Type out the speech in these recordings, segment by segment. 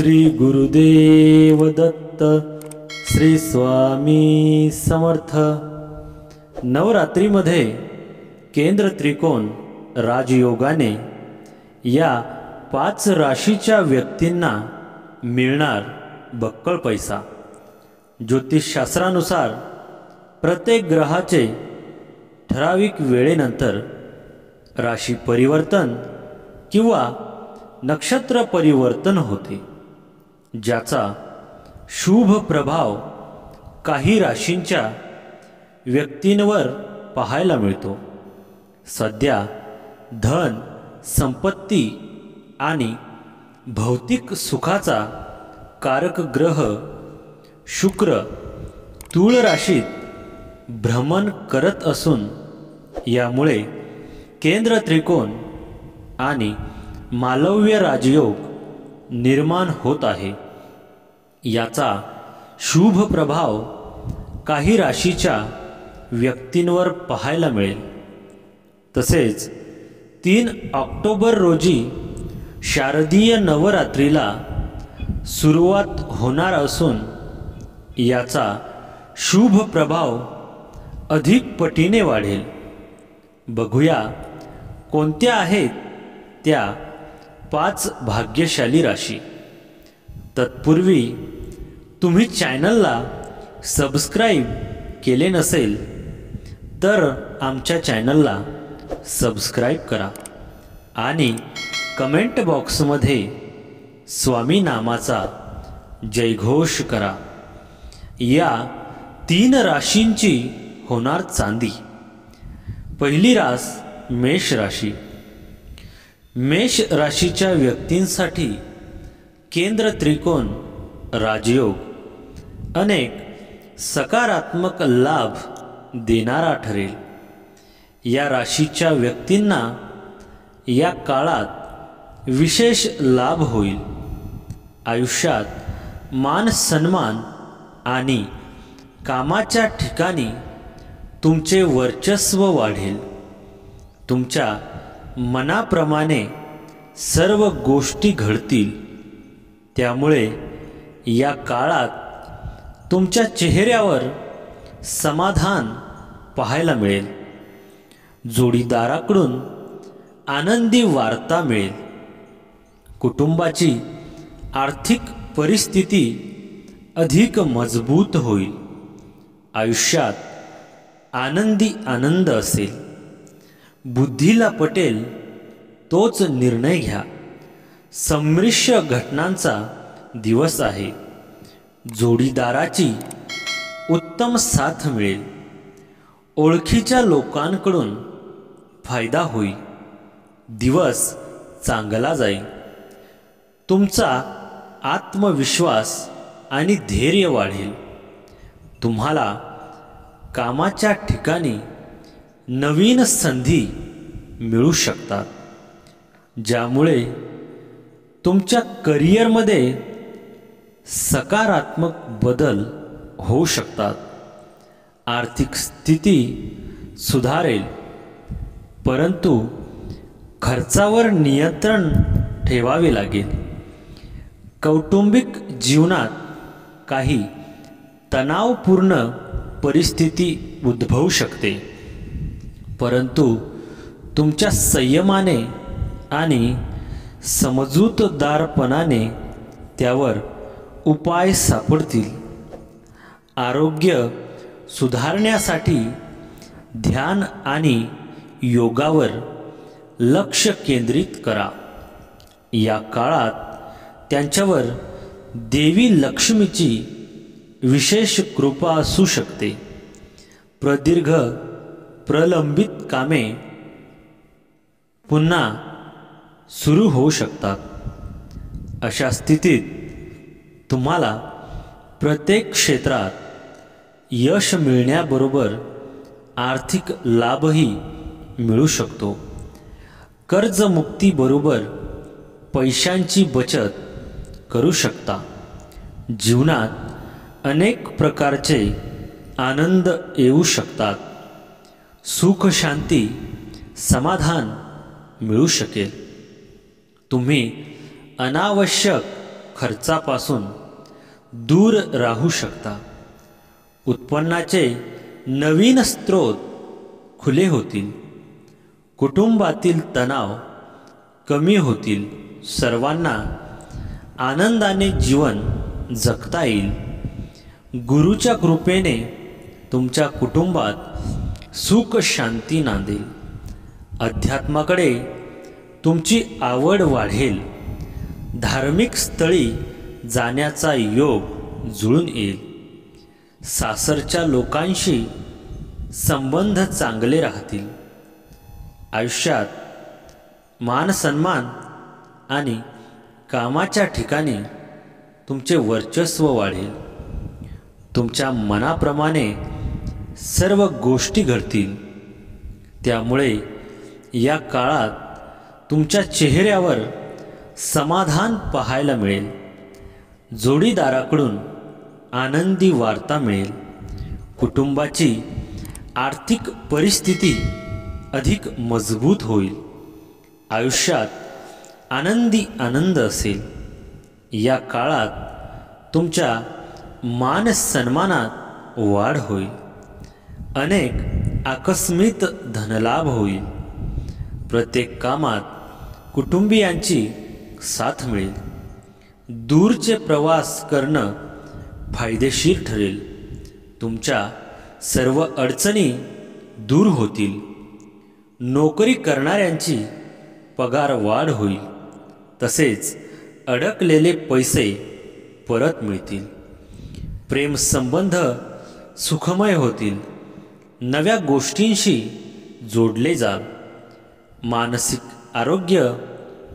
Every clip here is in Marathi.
श्री गुरुदेव दत्त। श्री स्वामी समर्थ। नवरात्रीमध्ये केंद्र त्रिकोण राजयोगाने या 5 राशीच्या व्यक्तींना मिळणार बक्कळ पैसा। ज्योतिषशास्त्रानुसार प्रत्येक ग्रहाचे ठराविक वेळेनंतर राशी परिवर्तन किंवा नक्षत्र परिवर्तन होते, ज्याचा शुभ प्रभाव काही राशींच्या व्यक्तींवर पाहायला मिळतो। सध्या धन, संपत्ती आणि भौतिक सुखाचा कारक ग्रह शुक्र तुळ राशीत भ्रमण करत असून यामुळे केंद्र त्रिकोण आणि मालव्य राजयोग निर्माण होत आहे। याचा शुभ प्रभाव काही राशीच्या व्यक्तींवर पाहायला मिळेल। तसेच 3 ऑक्टोबर रोजी शारदीय नवरात्रीला सुरुवात होणार असून याचा शुभ प्रभाव अधिक पटीने वाढेल। बघूया कोणत्या आहेत त्या 5 भाग्यशाली राशी। तत्पूर्वी तुम्ही चॅनलला सबस्क्राईब केले नसेल तर आमच्या चॅनलला सबस्क्राईब करा आणि कमेंट बॉक्समध्ये स्वामी नामाचा जयघोष करा। या 3 राशींची होणार चांदी। पहिली रास मेष राशी। मेष राशीच्या व्यक्तींसाठी केंद्र त्रिकोण राजयोग अनेक सकारात्मक लाभ देणारा ठरेल। या राशीच्या व्यक्तींना या काळात विशेष लाभ होईल। आयुष्यात मान सन्मान आणि कामाच्या ठिकाणी तुमचे वर्चस्व वाढेल। तुमच्या मनाप्रमाणे सर्व गोष्टी घडतील, त्यामुळे या काळात तुमच्या चेहऱ्यावर समाधान पाहायला मिळेल। जोडीदाराकडून आनंदी वार्ता मिळेल। कुटुंबाची आर्थिक परिस्थिती अधिक मजबूत होईल। आयुष्यात आनंदी आनंद असेल। बुद्धीला पटेल तोच निर्णय घ्या। संमिश्र घटनांचा दिवस आहे। जोडीदाराची उत्तम साथ मिळेल। ओळखीच्या लोकांकडून फायदा होईल। दिवस चांगला जाईल। तुमचा आत्मविश्वास आणि धैर्य वाढेल। तुम्हाला कामाच्या ठिकाणी नवीन संधी मिळू शकतात, ज्यामुळे तुमच्या करिअरमध्ये सकारात्मक बदल होऊ शकतात। आर्थिक स्थिती सुधारेल, परंतु खर्चावर नियंत्रण ठेवावे लागेल। कौटुंबिक जीवनात काही तणावपूर्ण परिस्थिती उद्भवू शकते, परंतु तुमच्या संयमाने आणि समजूतदारपणाने त्यावर उपाय सापडतील। आरोग्य सुधारण्यासाठी ध्यान आणि योगावर लक्ष केंद्रित करा। या काळात त्यांच्यावर देवी लक्ष्मीची विशेष कृपा असू शकते। प्रलंबित कामे पुन्हा सुरू होऊ शकतात। अशा स्थितीत तुम्हाला प्रत्येक क्षेत्रात यश मिळण्याबरोबर आर्थिक लाभही मिळू शकतो। कर्जमुक्तीबरोबर पैशांची बचत करू शकता। जीवनात अनेक प्रकारचे आनंद येऊ शकतात। सुख शांती समाधान मिळू शकेल। तुम्ही अनावश्यक खर्चापासून दूर राहू शकता. उत्पन्नाचे नवीन स्रोत खुले होतील. कुटुंबातील तणाव कमी होतील. सर्वांना आनंदाने जीवन जगता येईल. गुरुच्या कृपेने तुमच्या कुटुंबात सुख शांती नांदेल. अध्यात्माकडे तुमची आवड वाढेल. धार्मिक स्थळी जाण्याचा योग जुळून येईल. सासरच्या लोकांशी संबंध चांगले राहतील. आयुष्यात मान सन्मान आणि कामाच्या ठिकाणी तुमचे वर्चस्व वाढेल. तुमच्या मनाप्रमाणे सर्व गोष्टी घडतील. त्यामुळे या काळात तुमच्या चेहऱ्यावर समाधान पाहायला मिळेल. जोडीदाराकडून आनंदी वार्ता मिळेल. कुटुंबाची आर्थिक परिस्थिती अधिक मजबूत होईल. आयुष्यात आनंदी आनंद असेल. या काळात तुमच्या मान सन्मानात वाढ होईल. अनेक आकस्मिक धनलाभ होईल. प्रत्येक कामात कुटुंबियांची साथ मिळेल. दूरचे प्रवास करणं फायदेशीर ठरेल. तुमच्या सर्व अडचणी दूर होतील. नोकरी करणाऱ्यांची पगार वाढ होईल. तसेच अडकलेले पैसे परत मिळतील. प्रेमसंबंध सुखमय होतील. नव्या गोष्टींशी जोडले जाल. मानसिक आरोग्य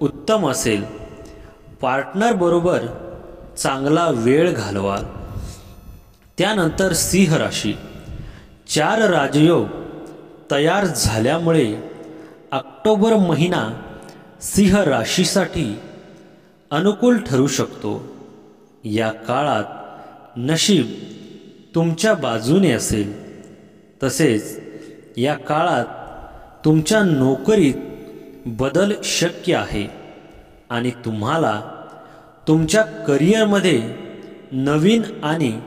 उत्तम असेल. पार्टनरबरोबर चांगला वेळ घालवाल. त्यानंतर सिंह राशी. 4 राजयोग तयार झाल्यामुळे ऑक्टोबर महिना सिंह राशीसाठी अनुकूल ठरू शकतो. या काळात नशीब तुमच्या बाजूने असेल. तसेच या काळात तुमच्या नोकरीत बदल शक्य आहे आणि तुम्हाला तुमच्या करिअरमध्ये नवीन आणि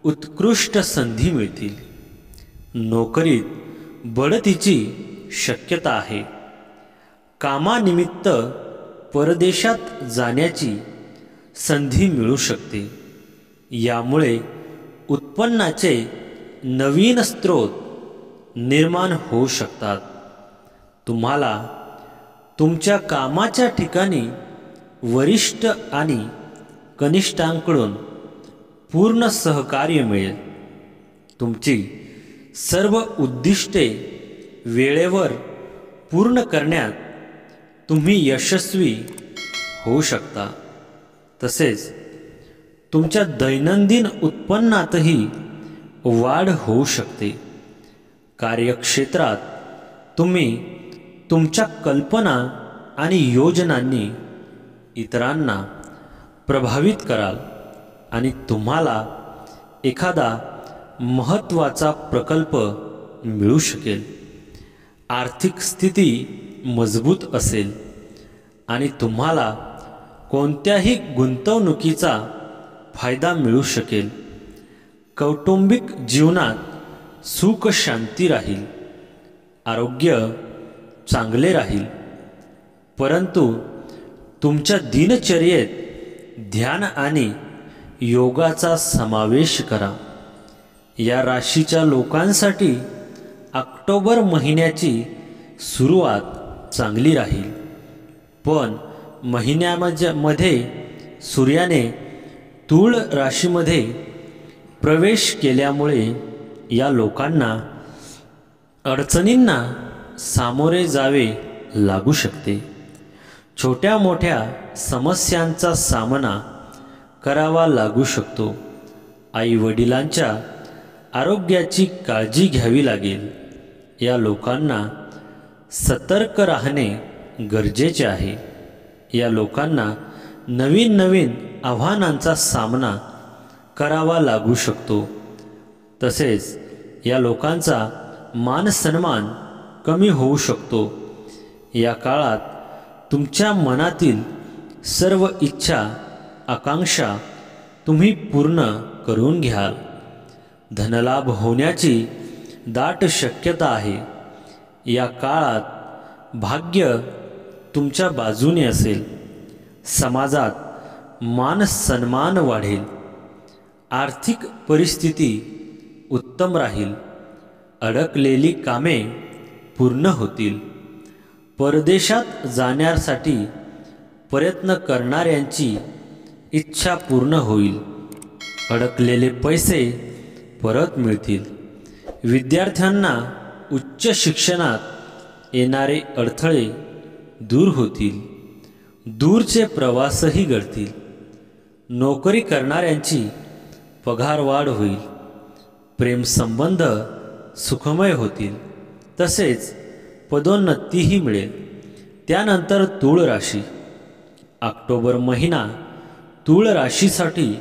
उत्कृष्ट संधी मिळतील. नोकरीत बढतीची शक्यता आहे. कामानिमित्त परदेशात जाण्याची संधी मिळू शकते. यामुळे उत्पन्नाचे नवीन स्रोत निर्माण होऊ शकतात. तुम्हाला तुमच्या कामाच्या ठिकाणी वरिष्ठ आणि कनिष्ठांकडून पूर्ण सहकार्य मिळेल. तुमची सर्व उद्दिष्टे वेळेवर पूर्ण करण्यात तुम्ही यशस्वी होऊ शकता. तसेच तुमच्या दैनंदिन उत्पन्नातही वाढ होऊ शकते. कार्यक्षेत्रात तुम्ही तुमच्या कल्पना आणि योजनांनी इतरांना प्रभावित कराल आणि तुम्हाला एखादा महत्त्वाचा प्रकल्प मिळू शकेल. आर्थिक स्थिती मजबूत असेल आणि तुम्हाला कोणत्याही गुंतवणुकीचा फायदा मिळू शकेल. कौटुंबिक जीवनात सुख शांती राहील. आरोग्य चांगले राहील. परंतु तुमच्या दिनचर्येत ध्यान आणि योगाचा समावेश करा. या राशीच्या लोकांसाठी ऑक्टोबर महिन्याची सुरुवात चांगली राहील. पण महिन्यामध्ये सूर्याने तूळ राशीमध्ये प्रवेश केल्यामुळे या लोकांना अडचणींना सामोरे जावे लागू शकते. छोट्या मोठ्या समस्यांचा सामना करावा लागू शकतो. आई वडिलांच्या आरोग्याची काळजी घ्यावी लागेल. या लोकांना सतर्क राहणे गरजेचे आहे. या लोकांना नवीन नवीन आव्हानांचा सामना करावा लागू शकतो. तसेच या लोकांचा मान सन्मान कमी होऊ शकतो. या काळात तुमच्या मनातील सर्व इच्छा आकांक्षा तुम्ही पूर्ण करून घ्याल. धनलाभ होण्याची दाट शक्यता आहे. या काळात भाग्य तुमच्या बाजूने असेल. समाजात मान सन्मान वाढेल. आर्थिक परिस्थिती उत्तम राहील. अडकलेली कामे पूर्ण होतील. परदेशात जाण्यासाठी प्रयत्न करणाऱ्यांची इच्छा पूर्ण होईल. अडकलेले पैसे परत मिळतील. विद्यार्थ्यांना उच्च शिक्षणात येणारे अडथळे दूर होतील. दूरचे प्रवासही घडतील. नोकरी करणाऱ्यांची पगारवाढ होईल. प्रेमसंबंध सुखमय होतील. तसेच पदोन्नतीही मिळेल. त्यानंतर तूळ राशी. ऑक्टोबर महिना तूळ राशीसाठी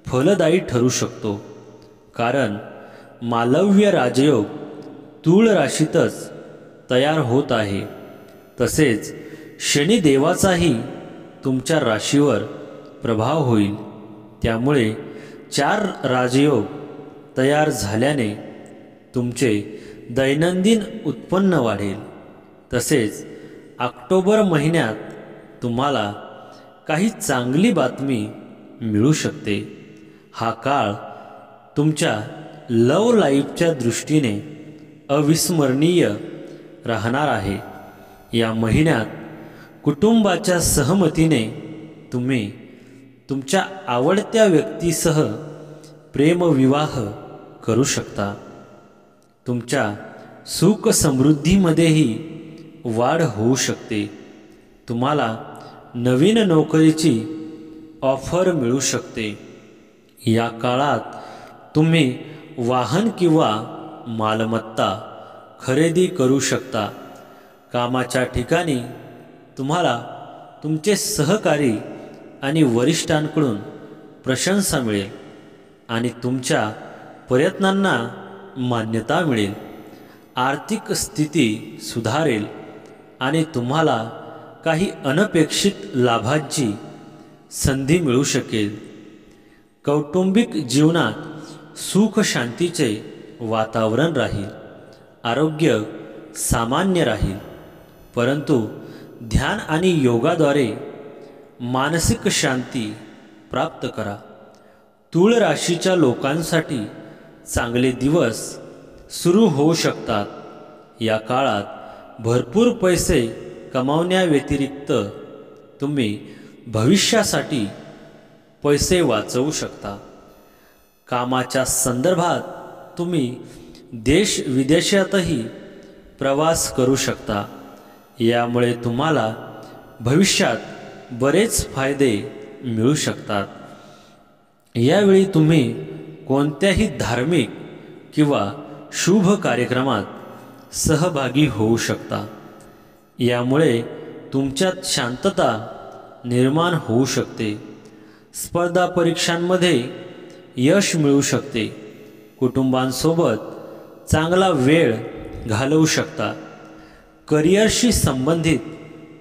फलदायी ठरू शकतो, कारण मालव्य राजयोग तूळ राशीतच तयार होत आहे. तसेच शनिदेवाचाही तुमच्या राशीवर प्रभाव होईल. त्यामुळे 4 राजयोग तयार झाल्याने तुमचे दैनंदिन उत्पन्न वाढेल. तसेच ऑक्टोबर महिन्यात तुम्हाला काही चांगली बातमी मिळू शकते. हा काळ तुमच्या लव लाईफच्या दृष्टीने अविस्मरणीय राहणार आहे. या महिन्यात कुटुंबाच्या सहमतीने तुम्ही तुमच्या आवडत्या व्यक्तीसह प्रेमविवाह करू शकता. तुमच्या सुख समृद्धीमध्येही वाढ होऊ शकते. तुम्हाला नवीन नोकरीची ऑफर मिळू शकते. या काळात तुम्ही वाहन किंवा मालमत्ता खरेदी करू शकता. कामाच्या ठिकाणी तुम्हाला तुमचे सहकारी आणि वरिष्ठांकडून प्रशंसा मिळेल आणि तुमच्या प्रयत्नांना मान्यता मिळेल. आर्थिक स्थिती सुधारेल आणि तुम्हाला काही अनपेक्षित लाभांची संधी मिळू शकेल. कौटुंबिक जीवनात सुख शांतीचे वातावरण राहील. आरोग्य सामान्य राहील, परंतु ध्यान आणि योगाद्वारे मानसिक शांती प्राप्त करा. तूळ राशीच्या लोकांसाठी चांगले दिवस सुरू होऊ शकतात. या काळात भरपूर पैसे कमावण्याव्यतिरिक्त तुम्ही भविष्यासाठी पैसे वाचवू शकता. कामाच्या संदर्भात तुम्ही देश विदेशातही प्रवास करू शकता. यामुळे तुम्हाला भविष्यात बरेच फायदे मिळू शकतात. यावेळी तुम्ही कोणत्याही धार्मिक किंवा शुभ कार्यक्रमात सहभागी होऊ शकता. यामुळे तुमच्यात शांतता निर्माण होऊ शकते. स्पर्धा परीक्षांमध्ये यश मिळू शकते. कुटुंबांसोबत चांगला वेळ घालवू शकता. करिअरशी संबंधित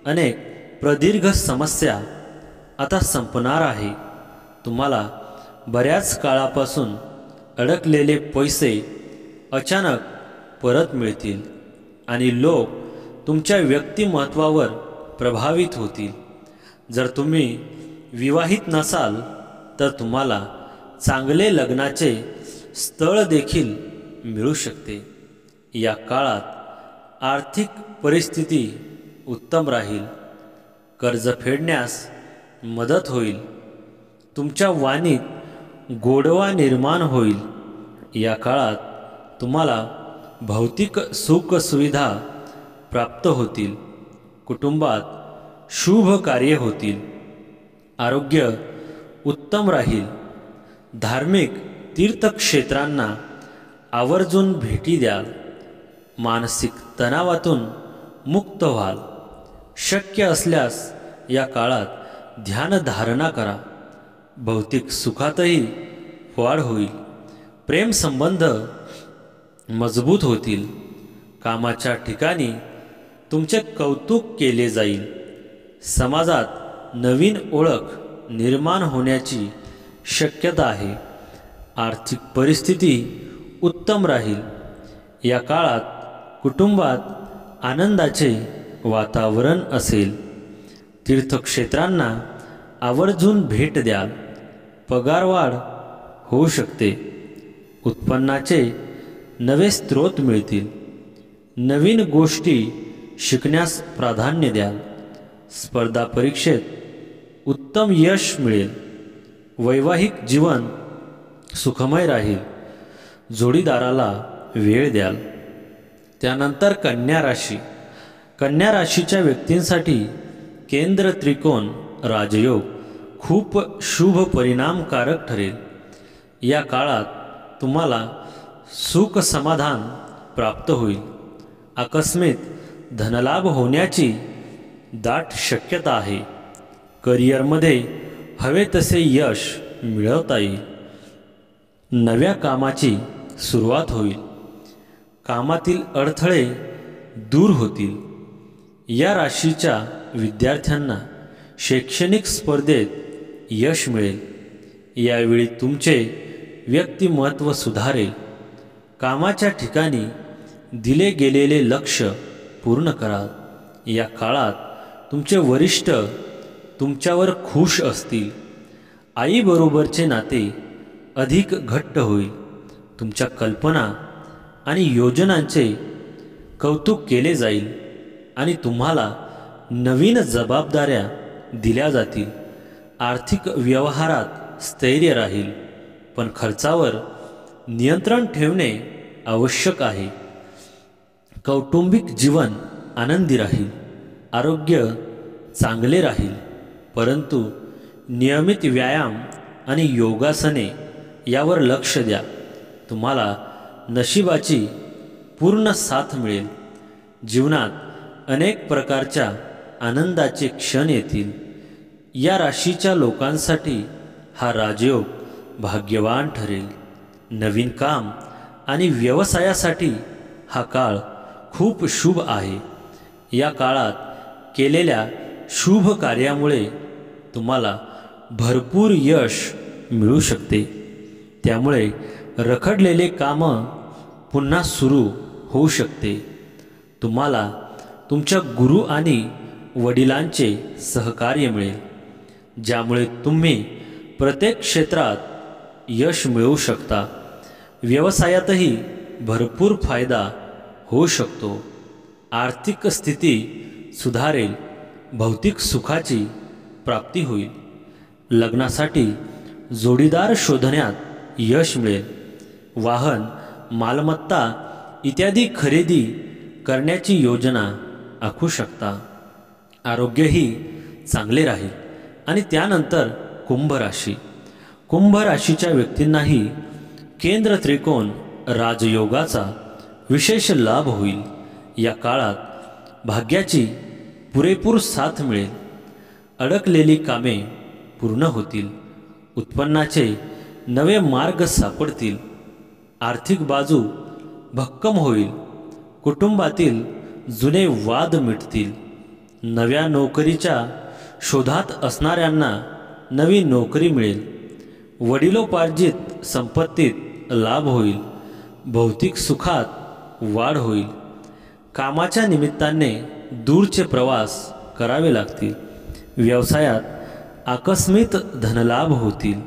अनेक प्रदीर्घ समस्या आता संपणार आहे. तुम्हाला बऱ्याच काळापासून अडकलेले पैसे अचानक परत मिळतील आणि लोक तुमच्या व्यक्तिमत्त्वावर प्रभावित होतील. जर तुम्ही विवाहित नसाल तर तुम्हाला चांगले लग्नाचे स्थळ देखील मिळू शकते. या काळात आर्थिक परिस्थिती उत्तम राहील. कर्ज फेडण्यास मदत होईल. तुमच्या वाणीत गोडवा निर्माण होईल. या काळात तुम्हाला भौतिक सुखसुविधा प्राप्त होतील. कुटुंबात शुभ कार्य होतील. आरोग्य उत्तम राहील. धार्मिक तीर्थक्षेत्रांना आवर्जून भेटी द्याल. मानसिक तणावातून मुक्त व्हाल. शक्य असल्यास या काळात ध्यानधारणा करा. भौतिक सुखातही वाढ होईल. प्रेमसंबंध मजबूत होतील. कामाच्या ठिकाणी तुमचे कौतुक केले जाईल. समाजात नवीन ओळख निर्माण होण्याची शक्यता आहे. आर्थिक परिस्थिती उत्तम राहील. या काळात कुटुंबात आनंदाचे वातावरण असेल. तीर्थक्षेत्रांना आवर्जून भेट द्याल. पगारवाढ होऊ शकते. उत्पन्नाचे नवे स्रोत मिळतील. नवीन गोष्टी शिकण्यास प्राधान्य द्याल. स्पर्धा परीक्षेत उत्तम यश मिळेल. वैवाहिक जीवन सुखमय राहील. जोडीदाराला वेळ द्याल. त्यानंतर कन्या राशी. कन्या राशीच्या व्यक्तींसाठी केंद्र त्रिकोण राजयोग खूप शुभ परिणामकारक ठरेल. या काळात तुम्हाला सुख समाधान प्राप्त होईल. आकस्मिक धनलाभ होण्याची दाट शक्यता आहे. करिअरमध्ये हवे तसे यश मिळवता येईल. नव्या कामाची सुरुवात होईल. कामातील अडथळे दूर होतील. या राशीच्या विद्यार्थ्यांना शैक्षणिक स्पर्धेत यश मिळेल. यावेळी तुमचे व्यक्तिमत्व सुधारेल. कामाच्या ठिकाणी दिले गेलेले लक्ष पूर्ण कराल. या काळात तुमचे वरिष्ठ तुमच्यावर खुश असतील. आईबरोबरचे नाते अधिक घट्ट होईल. तुमच्या कल्पना आणि योजनांचे कौतुक केले जाईल आणि तुम्हाला नवीन जबाबदाऱ्या दिल्या जातील. आर्थिक व्यवहारात स्थैर्य राहील, पण खर्चावर नियंत्रण ठेवणे आवश्यक आहे. कौटुंबिक जीवन आनंदी राहील. आरोग्य चांगले राहील, परंतु नियमित व्यायाम आणि योगासने यावर लक्ष द्या. तुम्हाला नशिबाची पूर्ण साथ मिळेल. जीवनात अनेक प्रकारच्या आनंदाचे क्षण येतील. या राशीच्या लोकांसाठी हा राजयोग भाग्यवान ठरेल. नवीन काम आणि व्यवसायासाठी हा काळ खूप शुभ आहे. या काळात केलेल्या शुभ कार्यामुळे तुम्हाला भरपूर यश मिळू शकते. त्यामुळे रखडलेले कामं पुन्हा सुरू होऊ शकते. तुम्हाला तुमच्या गुरु आणि वडिलांचे सहकार्य मिळेल, ज्यामुळे तुम्ही प्रत्येक क्षेत्रात यश मिळवू शकता. व्यवसायातही भरपूर फायदा होऊ शकतो. आर्थिक स्थिती सुधारेल. भौतिक सुखाची प्राप्ती होईल. लग्नासाठी जोडीदार शोधण्यात यश मिळेल. वाहन, मालमत्ता इत्यादी खरेदी करण्याची योजना आखू शकता. आरोग्यही चांगले राहील. आणि त्यानंतर कुंभ राशी. कुंभ राशीच्या व्यक्तींनाही केंद्र त्रिकोण राजयोगाचा विशेष लाभ होईल. या काळात भाग्याची पुरेपूर साथ मिळेल. अडकलेली कामे पूर्ण होतील. उत्पन्नाचे नवे मार्ग सापडतील. आर्थिक बाजू भक्कम होईल. कुटुंबातील जुने वाद मिटतील. नव्या नोकरीच्या शोधात असणाऱ्यांना नवी नोकरी मिळेल. वडिलोपार्जित संपत्तीत लाभ होईल. भौतिक सुखात वाढ होईल. कामाच्या निमित्ताने दूरचे प्रवास करावे लागतील. व्यवसायात आकस्मिक धनलाभ होतील.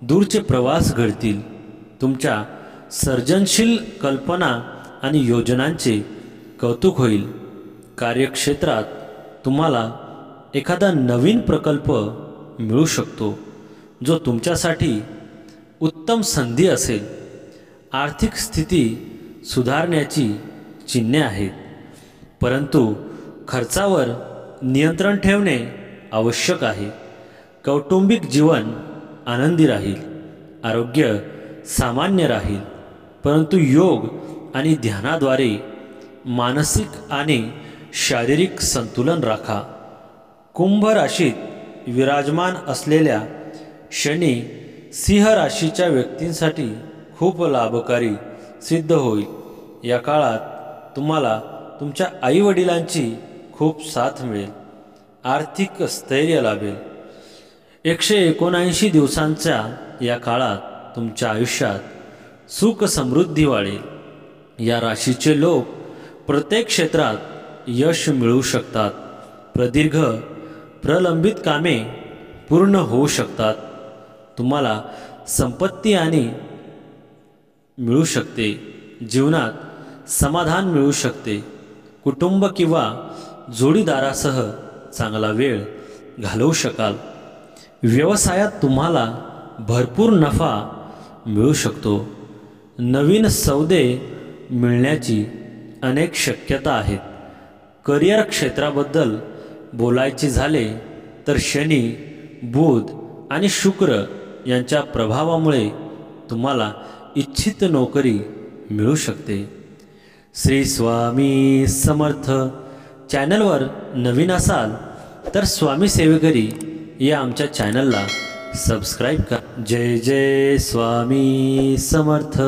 दूरचे प्रवास घडतील. तुमच्या सर्जनशील कल्पना आणि योजनांचे कौतुक होईल. कार्यक्षेत्रात तुम्हाला एखादा नवीन प्रकल्प मिळू शकतो, जो तुमच्यासाठी उत्तम संधी असेल. आर्थिक स्थिती सुधारण्याची चिन्हे आहेत, परंतु खर्चावर नियंत्रण ठेवणे आवश्यक आहे. कौटुंबिक जीवन आनंदी राहील. आरोग्य सामान्य राहील, परंतु योग आणि ध्यानाद्वारे मानसिक आणि शारीरिक संतुलन राखा. कुंभ राशीत विराजमान असलेल्या शनी सिंह राशीच्या व्यक्तींसाठी खूप लाभकारी सिद्ध होईल. या काळात तुम्हाला तुमच्या आईवडिलांची खूप साथ मिळेल. आर्थिक स्थैर्य लाभेल. 179 दिवसांच्या या काळात तुमच्या आयुष्यात सुख समृद्धी वाढेल। या राशीचे लोक प्रत्येक क्षेत्रात यश मिळवू शकतात। प्रदीर्घ प्रलंबित कामे पूर्ण होऊ शकतात। तुम्हाला संपत्ती आणि मिळू शकते। जीवनात समाधान मिळू शकते। कुटुंब किंवा जोडीदारासह चांगला वेळ घालवू शकाल। व्यवसायात तुम्हाला भरपूर नफा मिळू शकतो। नवीन सौदे मिळण्याची अनेक शक्यता आहेत। करिअर क्षेत्राबद्दल बोलायचे झाले तर शनी, बुध आणि शुक्र यांच्या प्रभावामुळे तुम्हाला इच्छित नोकरी मिळू शकते। श्री स्वामी समर्थ। चॅनलवर नवीन असाल तर स्वामी सेवेकरी या आमच्या चॅनलला सबस्क्राईब करा। जय जय स्वामी समर्थ।